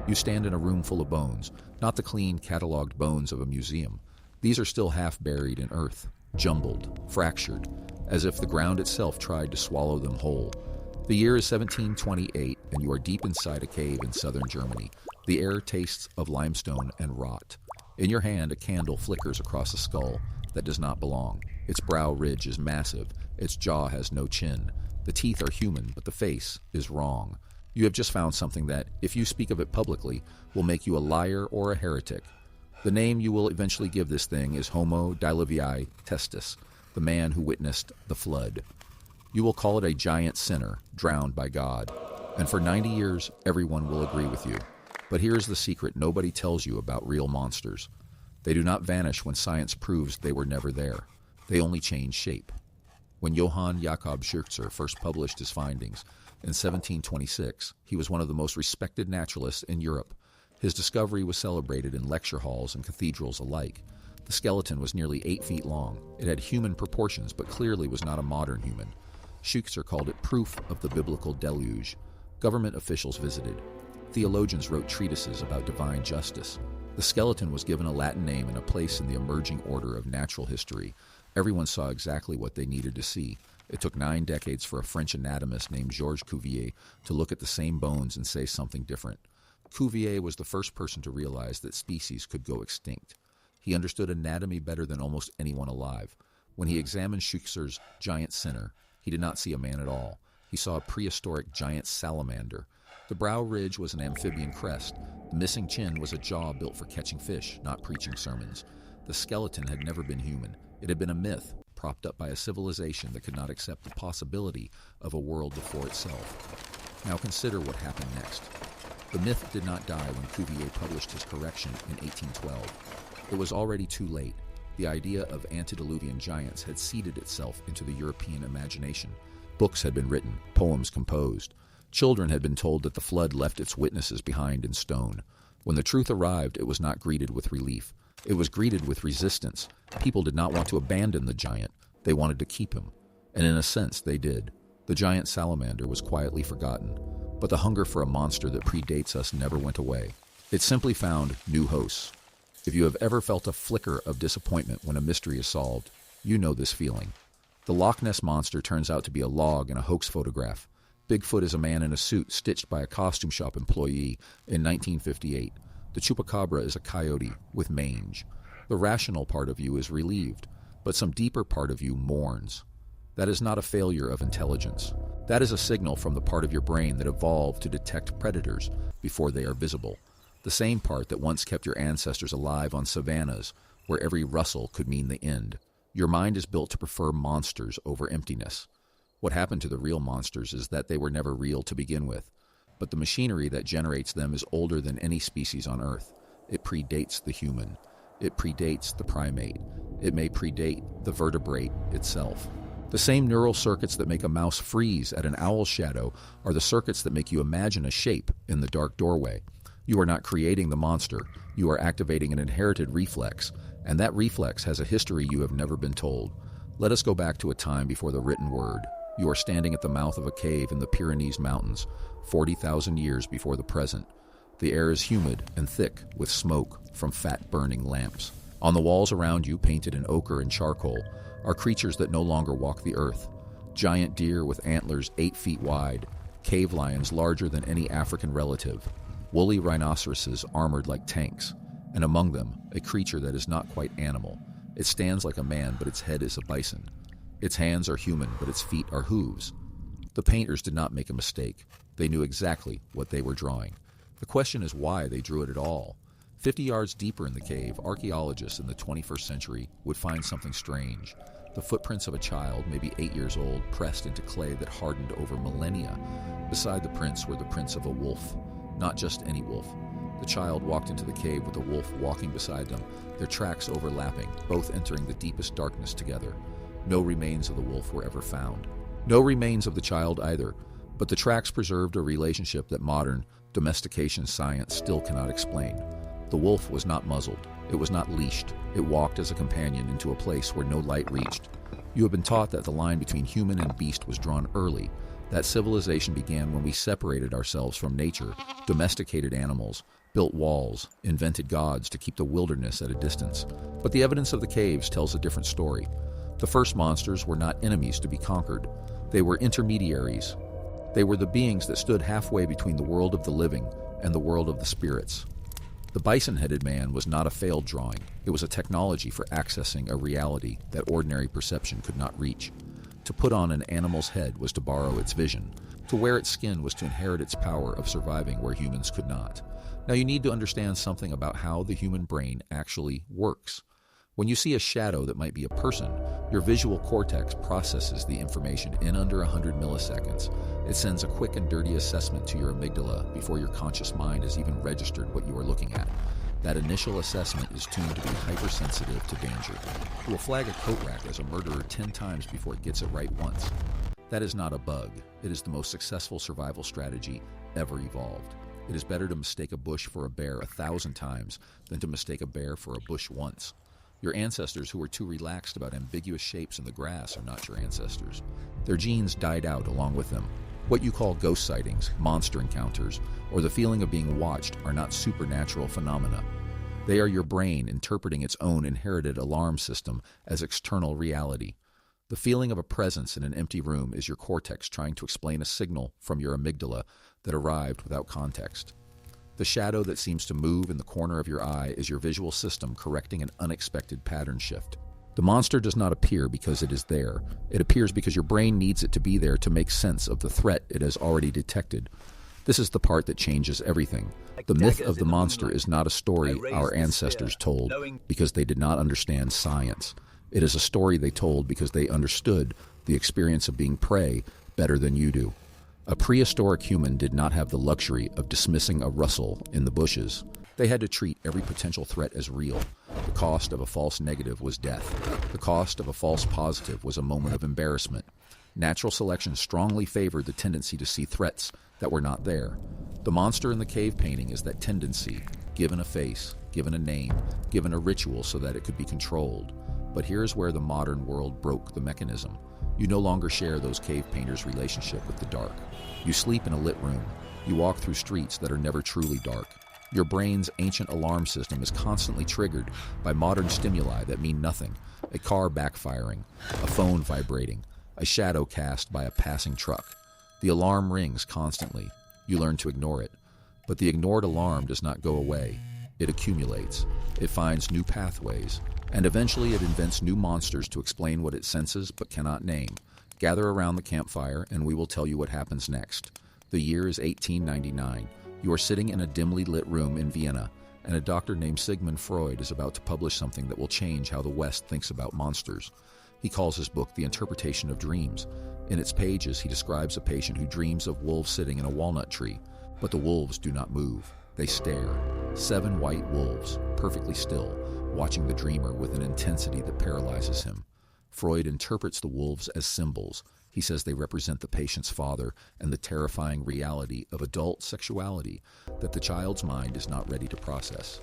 You stand in a room full of bones, not the clean, catalogued bones of a museum. These are still half buried in earth, jumbled, fractured, as if the ground itself tried to swallow them whole. The year is 1728, and you are deep inside a cave in southern Germany. The air tastes of limestone and rot. In your hand, a candle flickers across a skull that does not belong. Its brow ridge is massive. Its jaw has no chin. The teeth are human, but the face is wrong. You have just found something that, if you speak of it publicly, will make you a liar or a heretic. The name you will eventually give this thing is Homo diluvii testis, the man who witnessed the flood. You will call it a giant sinner, drowned by God. And for 90 years, everyone will agree with you. But here is the secret nobody tells you about real monsters. They do not vanish when science proves they were never there. They only change shape. When Johann Jakob Schützer first published his findings in 1726, he was one of the most respected naturalists in Europe. His discovery was celebrated in lecture halls and cathedrals alike. The skeleton was nearly 8 feet long. It had human proportions, but clearly was not a modern human. Schützer called it proof of the biblical deluge. Government officials visited. Theologians wrote treatises about divine justice. The skeleton was given a Latin name and a place in the emerging order of natural history. Everyone saw exactly what they needed to see. It took 9 decades for a French anatomist named Georges Cuvier to look at the same bones and say something different. Cuvier was the first person to realize that species could go extinct. He understood anatomy better than almost anyone alive. When he examined Schützer's giant sinner, he did not see a man at all. He saw a prehistoric giant salamander. The brow ridge was an amphibian crest. The missing chin was a jaw built for catching fish, not preaching sermons. The skeleton had never been human. It had been a myth, propped up by a civilization that could not accept the possibility of a world before itself. Now consider what happened next. The myth did not die when Cuvier published his correction in 1812. It was already too late. The idea of antediluvian giants had seeded itself into the European imagination. Books had been written, poems composed. Children had been told that the flood left its witnesses behind in stone. When the truth arrived, it was not greeted with relief. It was greeted with resistance. People did not want to abandon the giant. They wanted to keep him. And in a sense, they did. The giant salamander was quietly forgotten. But the hunger for a monster that predates us never went away. It simply found new hosts. If you have ever felt a flicker of disappointment when a mystery is solved, you know this feeling. The Loch Ness Monster turns out to be a log in a hoax photograph. Bigfoot is a man in a suit stitched by a costume shop employee in 1958. The chupacabra is a coyote with mange. The rational part of you is relieved, but some deeper part of you mourns. That is not a failure of intelligence. That is a signal from the part of your brain that evolved to detect predators before they are visible. The same part that once kept your ancestors alive on savannas, where every rustle could mean the end. Your mind is built to prefer monsters over emptiness. What happened to the real monsters is that they were never real to begin with. But the machinery that generates them is older than any species on Earth. It predates the human. It predates the primate. It may predate the vertebrate itself. The same neural circuits that make a mouse freeze at an owl's shadow are the circuits that make you imagine a shape in the dark doorway. You are not creating the monster. You are activating an inherited reflex, and that reflex has a history you have never been told. Let us go back to a time before the written word. You are standing at the mouth of a cave in the Pyrenees Mountains, 40,000 years before the present. The air is humid and thick with smoke from fat-burning lamps. On the walls around you, painted in ochre and charcoal, are creatures that no longer walk the earth. Giant deer with antlers 8 feet wide, cave lions larger than any African relative, woolly rhinoceroses armored like tanks, and among them, a creature that is not quite animal. It stands like a man, but its head is a bison. Its hands are human, but its feet are hooves. The painters did not make a mistake. They knew exactly what they were drawing. The question is why they drew it at all. 50 yards deeper in the cave, archaeologists in the 21st century would find something strange. The footprints of a child, maybe 8 years old, pressed into clay that hardened over millennia. Beside the prints were the prints of a wolf. Not just any wolf. The child walked into the cave with the wolf walking beside them, their tracks overlapping, both entering the deepest darkness together. No remains of the wolf were ever found. No remains of the child either, but the tracks preserved a relationship that modern domestication science still cannot explain. The wolf was not muzzled. It was not leashed. It walked as a companion into a place where no light reached. You have been taught that the line between human and beast was drawn early, That civilization began when we separated ourselves from nature, domesticated animals, built walls, invented gods to keep the wilderness at a distance. But the evidence of the caves tells a different story. The first monsters were not enemies to be conquered. They were intermediaries. They were the beings that stood halfway between the world of the living and the world of the spirits. The bison-headed man was not a failed drawing. It was a technology for accessing a reality that ordinary perception could not reach. To put on an animal's head was to borrow its vision. To wear its skin was to inherit its power of surviving where humans could not. Now you need to understand something about how the human brain actually works. When you see a shadow that might be a person, your visual cortex processes the information in under 100 milliseconds. It sends a quick and dirty assessment to your amygdala before your conscious mind has even registered what you are looking at. That initial assessment is tuned to be hypersensitive to danger. It will flag a coat rack as a murderer 10 times before it gets it right once. That is not a bug. It is the most successful survival strategy ever evolved. It is better to mistake a bush for a bear 1,000 times than to mistake a bear for a bush once. Your ancestors who were too relaxed about ambiguous shapes in the grass are not your ancestors. Their genes died out along with them. What you call ghost sightings, monster encounters, or the feeling of being watched are not supernatural phenomena. They are your brain interpreting its own inherited alarm system as external reality. The feeling of a presence in an empty room is your cortex trying to explain a signal from your amygdala that arrived without context. The shadow that seems to move in the corner of your eye is your visual system correcting an unexpected pattern shift. The monster does not appear because it is there. It appears because your brain needs it to be there to make sense of the threat it has already detected. This is the part that changes everything. The myth of the monster is not a story our ancestors told because they did not understand science. It is a story they told because they understood the experience of being prey better than you do. A prehistoric human did not have the luxury of dismissing a rustle in the bushes. They had to treat every potential threat as real. The cost of a false negative was death. The cost of a false positive was a moment of embarrassment. Natural selection strongly favored the tendency to see threats that were not there. The monster in the cave painting is that tendency, given a face, given a name, given a ritual so that it could be controlled. But here's where the modern world broke the mechanism. You no longer share those cave painters' relationship with the dark. You sleep in a lit room. You walk through streets that are never truly dark. Your brain's ancient alarm system is constantly triggered by modern stimuli that mean nothing. A car backfiring, a phone vibrating, a shadow cast by a passing truck. The alarm rings constantly. You learn to ignore it. But the ignored alarm does not go away. It accumulates. It finds new pathways. And eventually it invents new monsters to explain what it senses but cannot name. Gather around the campfire and we will tell you what happens next. The year is 1899. You are sitting in a dimly lit room in Vienna, and a doctor named Sigmund Freud is about to publish something that will change how the West thinks about monsters. He calls his book The Interpretation of Dreams. In its pages, he describes a patient who dreams of wolves sitting in a walnut tree, but the wolves do not move. They stare. 7 white wolves, perfectly still, watching the dreamer with an intensity that paralyzes him. Freud interprets the wolves as symbols. He says they represent the patient's father and the terrifying reality of adult sexuality that the child's mind is not ready to process.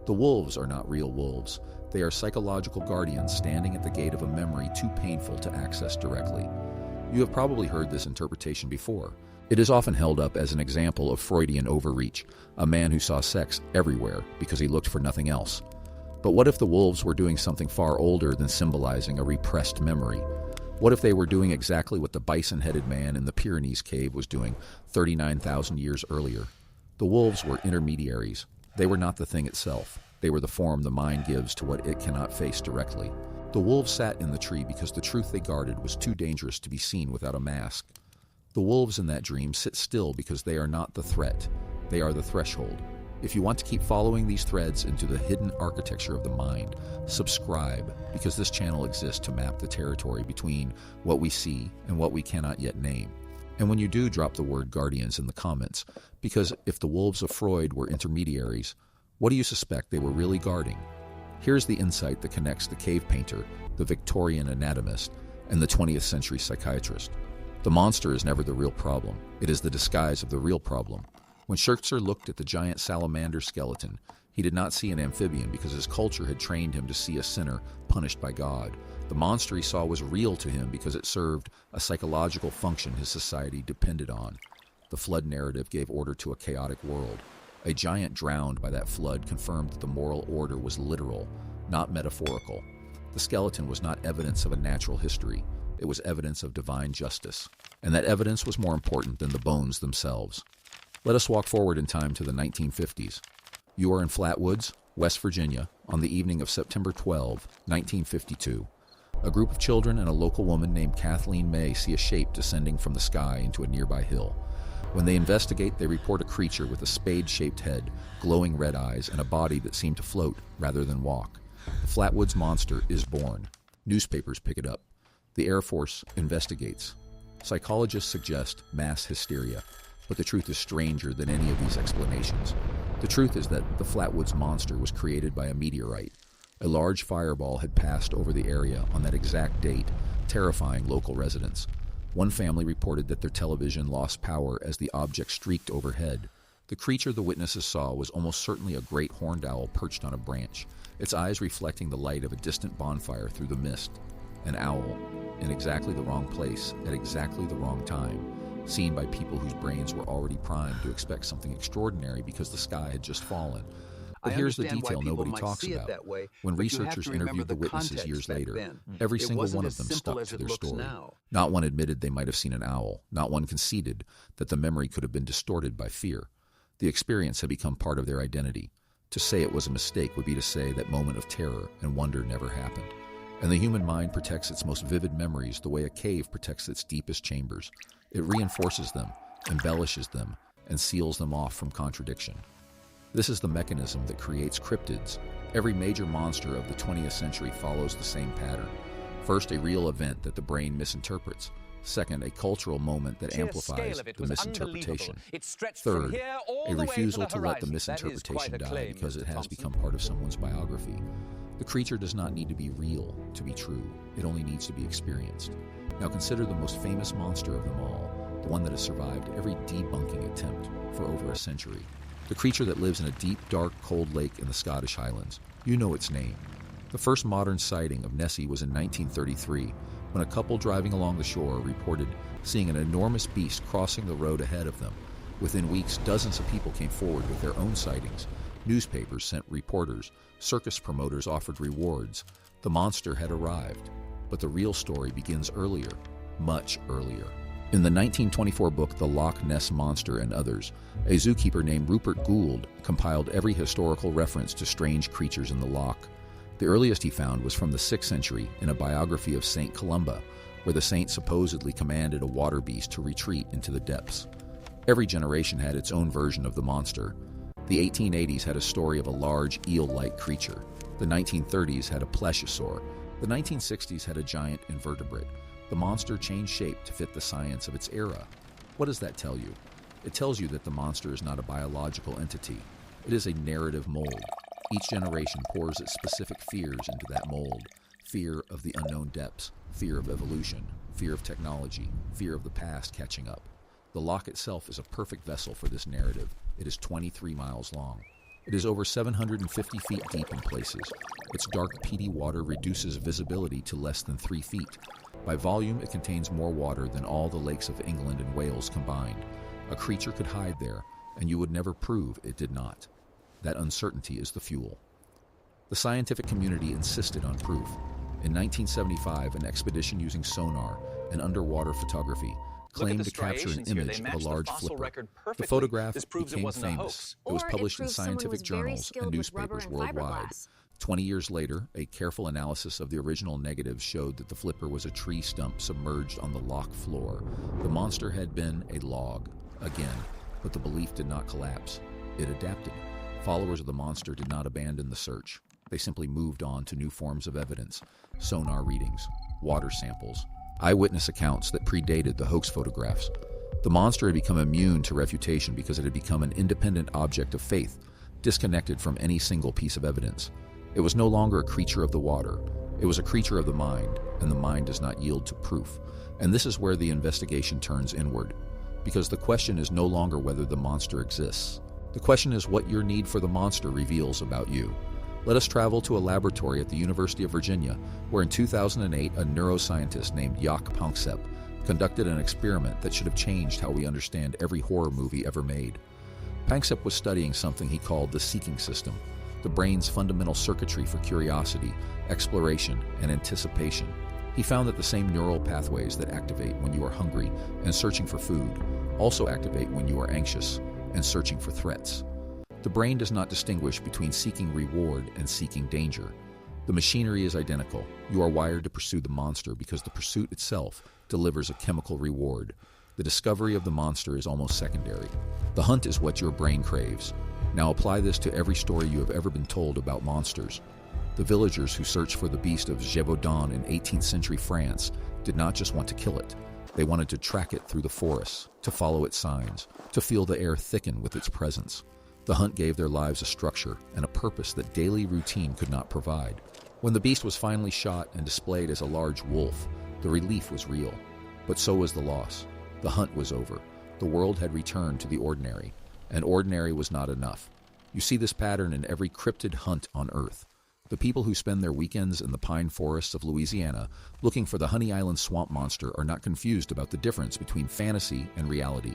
The wolves are not real wolves. They are psychological guardians standing at the gate of a memory too painful to access directly. You have probably heard this interpretation before. It is often held up as an example of Freudian overreach, a man who saw sex everywhere because he looked for nothing else. But what if the wolves were doing something far older than symbolizing a repressed memory? What if they were doing exactly what the bison-headed man in the Pyrenees cave was doing 39,000 years earlier? The wolves were intermediaries. They were not the thing itself. They were the form the mind gives to what it cannot face directly. The wolves sat in the tree because the truth they guarded was too dangerous to be seen without a mask. The wolves in that dream sit still because they are not the threat. They are the threshold. If you want to keep following these threads into the hidden architecture of the mind, subscribe, because this channel exists to map the territory between what we see and what we cannot yet name. And when you do, drop the word guardians in the comments, because if the wolves of Freud were intermediaries, what do you suspect they were really guarding? Here's the insight that connects the cave painter, the Victorian anatomist, and the 20th century psychiatrist. The monster is never the real problem. It is the disguise of the real problem. When Schertzer looked at the giant salamander skeleton, he did not see an amphibian because his culture had trained him to see a sinner punished by God. The monster he saw was real to him because it served a psychological function his society depended on. The flood narrative gave order to a chaotic world. A giant drowned by that flood confirmed that the moral order was literal, not metaphorical. The skeleton was not evidence of a natural history. It was evidence of divine justice. And that evidence was more important than the bones themselves. Let us walk forward in time to the 1950s. You are in Flatwoods, West Virginia, on the evening of September 12, 1952. A group of children and a local woman named Kathleen May see a shape descending from the sky into a nearby hill. When they investigate, they report a creature with a spade-shaped head, glowing red eyes, and a body that seemed to float rather than walk. The Flatwoods monster is born. Newspapers pick it up. The Air Force investigates. Psychologists suggest mass hysteria, but the truth is stranger than any of these explanations. The truth is that the Flatwoods monster was created by a meteorite. A large fireball had passed over the area on that exact date, terrifying local residents. One family reported that their television lost power as the object streaked overhead. The creature the witnesses saw was almost certainly a great horned owl perched on a branch, its eyes reflecting the light of a distant bonfire through the mist. An owl, in exactly the wrong place, at exactly the wrong time, seen by people whose brains were already primed to expect something extraordinary because the sky had just fallen. But here's the detail nobody talks about. When researchers interviewed the witnesses years later, every single one of them stuck to their story. Not one admitted they might have seen an owl. Not one conceded that the memory could have been distorted by fear. The experience had become part of their identity. To say it was a mistake would be to say that moment of terror and wonder never happened. And the human mind protects its most vivid memories the way a cave protects its deepest chambers. It reinforces them, embellishes them, and seals them off from contradiction. This is the mechanism that creates cryptids. Every major monster of the 20th century follows the same pattern. First, a real event that the brain misinterprets. Second, a cultural moment that amplifies the misinterpretation. Third, a refusal to let the misinterpretation die because it has become part of someone's biography. The creature does not need to be real to be true. It only needs to be experienced. Now consider the most famous monster of them all, the one that has survived every debunking attempt for over a century. The creature that lives in a deep, dark, cold lake in the Scottish Highlands. You know its name. The first modern sighting of Nessie was in 1933, when a couple driving along the shore reported seeing an enormous beast crossing the road ahead of them. Within weeks, dozens of people came forward with their own sightings. Newspapers sent reporters. Circus promoters offered rewards. The monster had arrived. But the real story begins earlier, much earlier. In the 1924 book The Loch Ness Monster and Others, a zookeeper named Rupert Gould compiled every historical reference to strange creatures in the loch. The earliest he found was from the 6th century in a biography of Saint Columba, where the saint supposedly commanded a water beast to retreat into the depths. Every generation had its own version of the monster. The 1880s had a story of a large eel-like creature. The 1930s had a plesiosaur. The 1960s had a giant invertebrate. The monster changed shape to fit the science of its era. What does that tell you? It tells you that the monster is not a biological entity. It is a narrative mold. Each generation pours its specific fears into that mold. Fear of the unknown depths, fear of evolution, fear of technology, fear of the past catching up. The loch itself is a perfect vessel for this narrative. It is 23 miles long. It is over 750 feet deep in places. Its dark, peaty water reduces visibility to less than 3 feet. By volume, it contains more water than all the lakes of England and Wales combined. A creature could hide there, and you would never prove it did not. That uncertainty is the fuel. The scientific community insisted on proof. In 1975, an expedition using sonar and underwater photography claimed to capture an image of a large flipper. The photograph became famous. It was published in scientific journals and newspapers worldwide. 20 years later, a careful analysis of the original negatives showed that the flipper was a tree stump submerged on the loch floor. The monster had been a log, again, but the belief did not collapse. It adapted. Followers of the monster did not abandon the search. They simply moved on to new forms of evidence, sonar readings, water samples, eyewitness accounts that predated the hoax photographs. The monster had become immune to refutation because it had become an independent object of faith, disconnected from any single piece of evidence. It was no longer a creature of the water. It was a creature of the mind, and the mind does not yield to proof. And this is where the investigation turns inward. because the question is no longer whether the monster exists. The question is what your need for the monster reveals about you. Let us travel to a laboratory at the University of Virginia, where in 2008 a neuroscientist named Jaak Panksepp conducted an experiment that should have changed how we understand every horror movie ever made. Panksepp was studying something he called the seeking system, the brain's fundamental circuitry for curiosity, exploration, and anticipation. He found that the same neural pathways that activate when you are hungry and searching for food also activate when you are anxious and searching for threats. The brain does not distinguish between seeking reward and seeking danger. The machinery is identical. You are wired to pursue the monster because the pursuit itself delivers a chemical reward. The discovery of the monster is almost secondary. The hunt is what your brain craves. Now apply this to every story you have ever been told about monsters. The villagers who searched for the beast of Gévaudan in 18th century France did not just want to kill it. They wanted to track it through the forests, to follow its signs, to feel the air thicken with its presence. The hunt gave their lives a structure and a purpose that daily routine could not provide. When the beast was finally shot and displayed as a large wolf, the relief was real. But so was the loss. The hunt was over. The world had returned to the ordinary, and ordinary was not enough. You see this pattern in every cryptid hunt on Earth. The people who spend their weekends in the pine forests of Louisiana looking for the Honey Island swamp monster are not confused about the difference between fantasy and reality.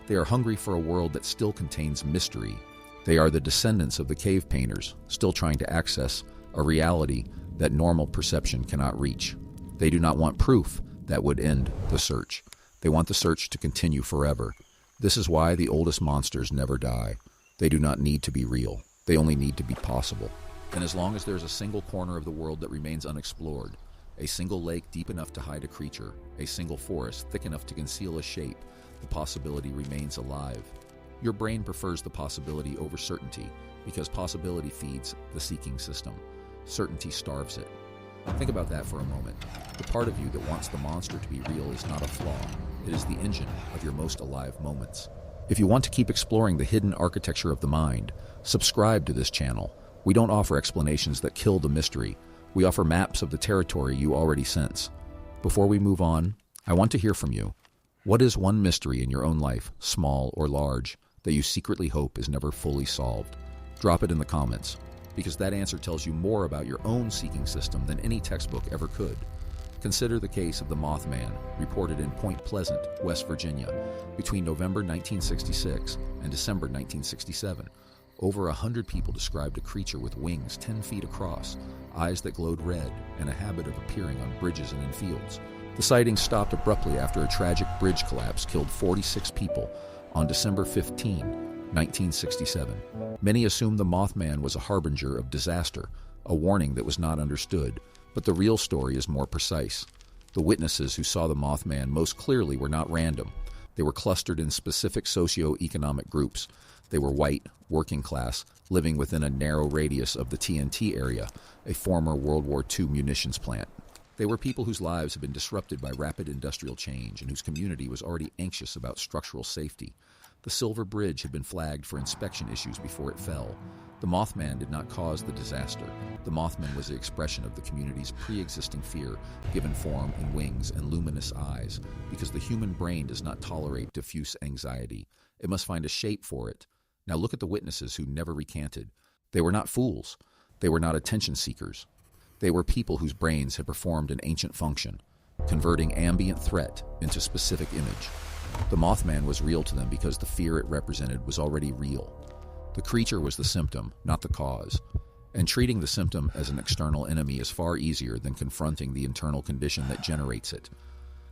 They are hungry for a world that still contains mystery. They are the descendants of the cave painters, still trying to access a reality that normal perception cannot reach. They do not want proof that would end the search. They want the search to continue forever. This is why the oldest monsters never die. They do not need to be real. They only need to be possible. And as long as there's a single corner of the world that remains unexplored, a single lake deep enough to hide a creature, a single forest thick enough to conceal a shape, the possibility remains alive. Your brain prefers the possibility over certainty because possibility feeds the seeking system. Certainty starves it. Think about that for a moment. The part of you that wants the monster to be real is not a flaw. It is the engine of your most alive moments. If you want to keep exploring the hidden architecture of the mind, subscribe to this channel. We don't offer explanations that kill the mystery. We offer maps of the territory you already sense. Before we move on, I want to hear from you. What is one mystery in your own life, small or large, that you secretly hope is never fully solved? Drop it in the comments, because that answer tells you more about your own seeking system than any textbook ever could. Consider the case of the Mothman, reported in Point Pleasant, West Virginia, between November 1966 and December 1967. Over 100 people described a creature with wings 10 feet across, eyes that glowed red, and a habit of appearing on bridges and in fields. The sighting stopped abruptly after a tragic bridge collapse killed 46 people on December 15, 1967. Many assumed the Mothman was a harbinger of disaster, a warning that was not understood, but the real story is more precise. The witnesses who saw the Mothman most clearly were not random. They were clustered in specific socio-economic groups. They were white, working class, living within a narrow radius of the TNT area, a former World War II munitions plant. They were people whose lives had been disrupted by rapid industrial change and whose community was already anxious about structural safety. The Silver Bridge had been flagged for inspection issues before it fell. The Mothman did not cause the disaster. The Mothman was the expression of the community's pre-existing fear, given form in wings and luminous eyes, because the human brain does not tolerate diffuse anxiety. It must find a shape for it. Now look at the witnesses who never recanted. They were not fools. They were not attention seekers. They were people whose brains had performed an ancient function, converting ambient threat into specific image. The Mothman was real to them because the fear it represented was already real. The creature was the symptom, not the cause. And treating the symptom as an external enemy is far easier than confronting the internal condition that generates it.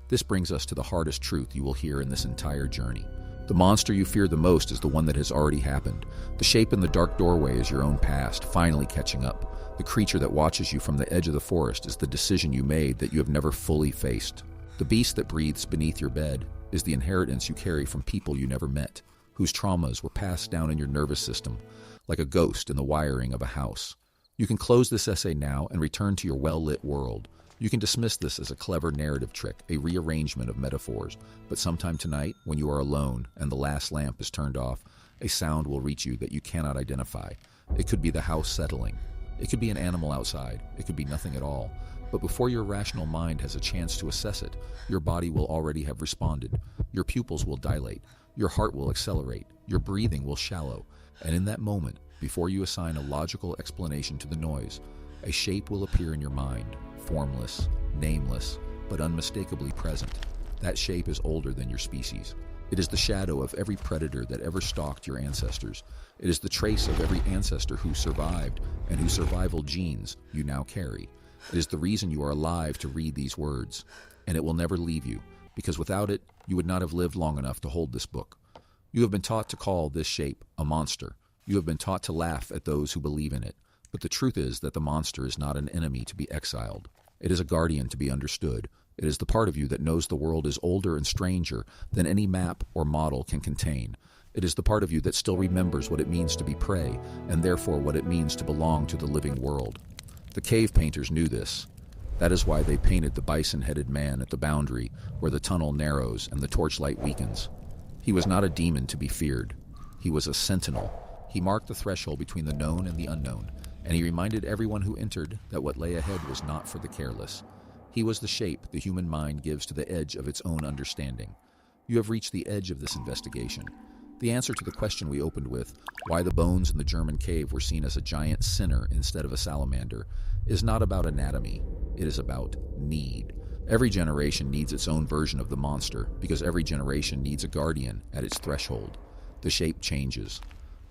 This brings us to the hardest truth you will hear in this entire journey. The monster you fear the most is the one that has already happened. The shape in the dark doorway is your own past, finally catching up. The creature that watches you from the edge of the forest is the decision you made that you have never fully faced. The beast that breathes beneath your bed is the inheritance you carry from people you never met, whose traumas were passed down in your nervous system, like a ghost in the wiring of a house. You can close this essay now and return to your well-lit world. You can dismiss this as a clever narrative trick, a rearrangement of metaphors, but sometime tonight, when you are alone and the last lamp is turned off, a sound will reach you that you cannot identify. It could be the house settling, It could be an animal outside, it could be nothing at all. But before your rational mind has a chance to assess it, your body will already have responded. Your pupils will dilate, your heart will accelerate, your breathing will shallow, and in that moment, before you assign a logical explanation to the noise, a shape will appear in your mind, formless, nameless, but unmistakably present. That shape is older than your species. It is the shadow of every predator that ever stalked your ancestors. It is the trace of every ancestor who survived and whose survival genes you now carry. It is the reason you are alive to read these words, and it will never leave you, because without it, you would not have lived long enough to hold this book. You have been taught to call this shape a monster. You have been taught to laugh at those who believe in it. But the truth is that the monster is not an enemy to be exiled. It is a guardian to be understood. It is the part of you that knows the world is older and stranger than any map or model can contain. It is the part of you that still remembers what it means to be prey, and therefore what it means to belong to the living world. The cave painters knew this. That is why they painted the bison-headed man at the boundary where the tunnel narrows and the torchlight weakens. He was not a demon to be feared. He was a sentinel. He marked the threshold between the known and the unknown, and he reminded everyone who entered that what lay ahead was not for the careless. He was the shape the human mind gives to the edge of its own understanding. You have reached the edge of this investigation. The answer to the question we opened with, why the bones in the German cave were seen as a giant sinner instead of a salamander, is not about anatomy. It is about need. Every generation needs its own version of the monster because every generation needs a guardian at its threshold. The shape changes.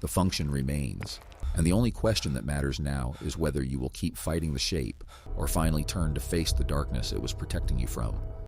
The function remains. And the only question that matters now is whether you will keep fighting the shape or finally turn to face the darkness it was protecting you from.